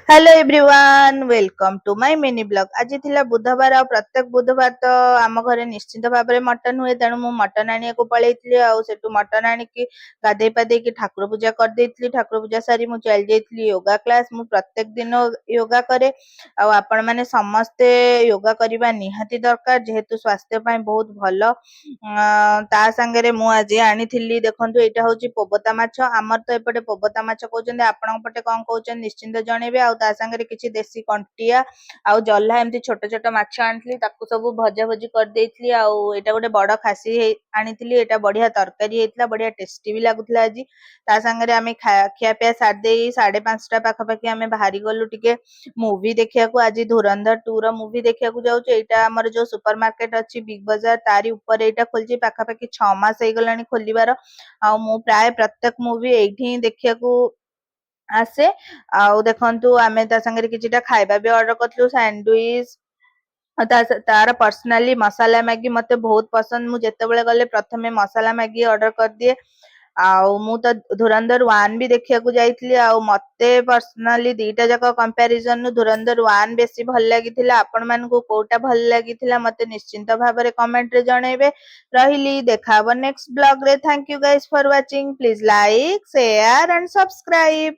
Hello everyone welcome to my mini blog. आज थिला बुधवार आ प्रत्येक बुधवार तो आम घरे निश्चिंत भाव में मटन हुए, तेणु मु मटन आनिया को पळेइथली। आ सेटु मटन आनिकी गाधे पाधे की ठाकुर पूजा कर देइथली। ठाकुर पूजा सारी मु चल जाइथली योगा क्लास। मु प्रत्येक दिन योगा करे। आ आपण माने समस्ते योगा करबा निहाती दरकार, जेहेतु स्वास्थ्य पय बहुत भलो। ता संगे मु आज आनिथिली, देखंतु एटा होची पोबता माछ। आमर तो एपटे पोबता माछ कहउचंदी, आपन पटे कोन कहउचंदी निश्चिंत जणेबे। आ ता संगे किछि देसी कंटिया आ जल्हा एमती छोट छोट माछ आनिथली, ताकू सब भजा भजी कर देइथली। आ एटा गोटे बड़ खासी आनिथली, एटा बढ़िया तरकारी हेतला, बढ़िया टेस्टी भी लागुथला। आज ता संगे आमे खिया पिया सार देई 5:30 पाखा पाखी आमे बाहरी गलु टिके मूवी देखिया को। आज धुरंधर 2 रो मूवी देखिया को जाउछु। एटा हमर जो सुपर मार्केट अछि बिग बाजार, तारी ऊपर एटा खोलची पाखा पाखी 6 मास हे गलानी खोलिबार। आ मु प्राय प्रत्येक मूवी एठी ही देखिया को आसे। आउ देखंतु आमे ता संगे किछिटा खाइबा भी ऑर्डर करथलु, सैंडविच। तार पर्सनाली मसाला मैगी मते बहुत पसंद। मु जेतेबेले गले प्रथमे मसाला मैगी ऑर्डर कर दिए। आउ मु तो धुरंधर 1 भी देखिया को जाइथली। आउ मते पर्सनाली दीटा जक कंपैरिजन नु धुरंधर 1 बेसी भल लागिथिला। आपण मानकू कोटा भल लागिथिला मते निश्चिंत भाबरे कमेंट रे जणेबे। रहिली, देखा हबो नेक्स्ट ब्लॉग रे। Thank you guys for watching. Please like share and subscribe.